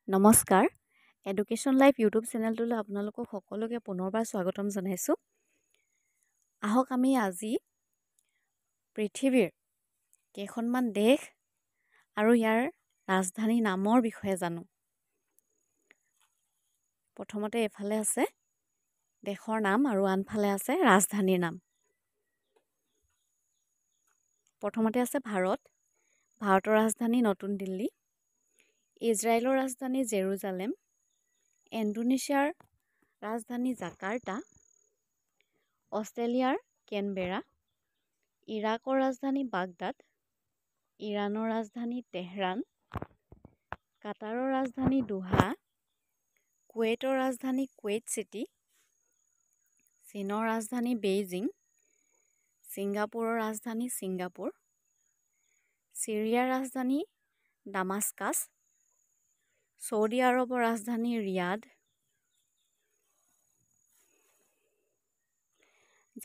নমস্কাৰ education live YouTube চেনেলটোলৈ আপোনালোকক সকলোকে পুনৰবাৰ স্বাগতম জনাইছোঁ। আহক আমি আজি পৃথিৱীৰ কেইখনমান দেশ আৰু ইয়াৰ ৰাজধানী নামৰ বিষয়ে জানো। প্ৰথমতে এফালে আছে দেশৰ নাম আৰু আনফালে আছে ৰাজধানীৰ নাম। প্ৰথমতে আছে ভাৰতৰ ৰাজধানী নতুন দিল্লী, ইজৰাইলৰ ৰাজধানী জেৰুজালেম, ইণ্ডোনেছিয়াৰ ৰাজধানী জাকাৰ্টা, অষ্ট্ৰেলিয়াৰ কেনবেৰা, ইৰাকৰ ৰাজধানী বাগদাদ, ইৰাণৰ ৰাজধানী তেহৰান, কাটাৰৰ ৰাজধানী দোহা, কুৱেইটৰ ৰাজধানী কুৱেইট চিটি, চীনৰ ৰাজধানী বেইজিং, ছিংগাপুৰৰ ৰাজধানী ছিংগাপুৰ, চিৰিয়াৰ ৰাজধানী ডামাস্কাছ, ছৌদি আৰবৰ ৰাজধানী ৰিয়াদ,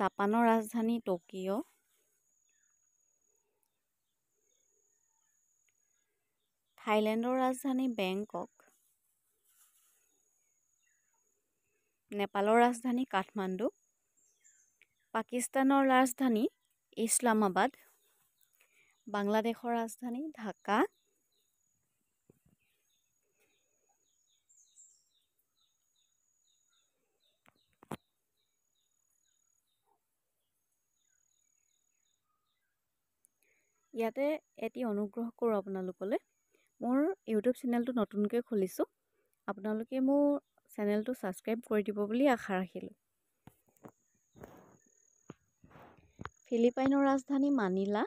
জাপানৰ ৰাজধানী টকিঅ', থাইলেণ্ডৰ ৰাজধানী বেংকক, নেপালৰ ৰাজধানী কাঠমাণ্ডু, পাকিস্তানৰ ৰাজধানী ইছলামাবাদ, বাংলাদেশৰ ৰাজধানী ঢাকা, ইয়াতে এটি অনুগ্ৰহ কৰোঁ আপোনালোকলৈ। মোৰ ইউটিউব চেনেলটো নতুনকৈ খুলিছোঁ, আপোনালোকে মোৰ চেনেলটো ছাবস্ক্ৰাইব কৰি দিব বুলি আশা ৰাখিলোঁ। ফিলিপাইনৰ ৰাজধানী মানিলা,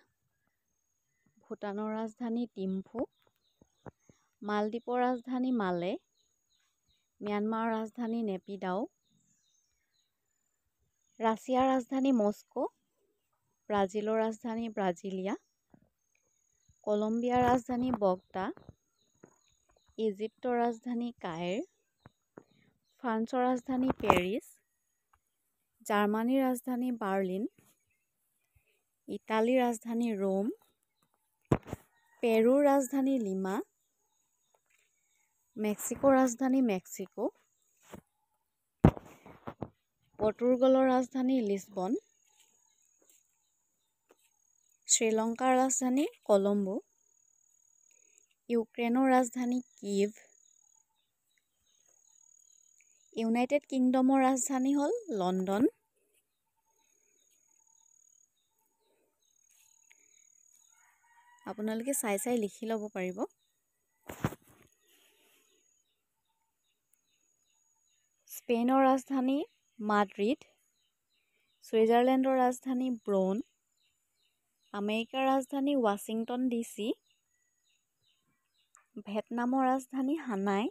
ভূটানৰ ৰাজধানী টিম্ফু, মালদ্বীপৰ ৰাজধানী মালে, ম্যানমাৰৰ ৰাজধানী নেপিডাও, ৰাছিয়াৰ ৰাজধানী মস্কো, ব্ৰাজিলৰ ৰাজধানী ব্ৰাজিলিয়া, কলম্বিয়াৰ ৰাজধানী বগদা, ইজিপ্তৰ ৰাজধানী কাইৰ, ফ্ৰান্সৰ ৰাজধানী পেৰিছ, জাৰ্মানীৰ ৰাজধানী বাৰ্লিন, ইটালীৰ ৰাজধানী ৰোম, পেৰুৰ ৰাজধানী লিমা, মেক্সিকোৰ ৰাজধানী মেক্সিকো, পৰ্তুগালৰ ৰাজধানী লিছবন, শ্ৰীলংকাৰ ৰাজধানী কলম্বো, ইউক্ৰেইনৰ ৰাজধানী কিয়েভ, ইউনাইটেড কিংডমৰ ৰাজধানী হ'ল লণ্ডন, আপোনালোকে চাই লিখি ল'ব পাৰিব। স্পেইনৰ ৰাজধানী মাদ্ৰিদ, ছুইজাৰলেণ্ডৰ ৰাজধানী ব্ৰন, আমেৰিকাৰ ৰাজধানী ৱাশ্বিংটন DC, ভিয়েটনামৰ ৰাজধানী হানাই,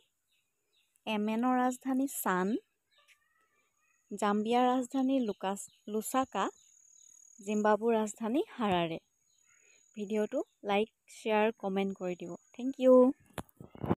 য়েমেনৰ ৰাজধানী চান, জাম্বিয়াৰ ৰাজধানী লুচাকা, জিম্বাবুৰ ৰাজধানী হাৰাৰে। ভিডিঅ'টো লাইক, শ্বেয়াৰ, কমেণ্ট কৰি দিব। Thank U.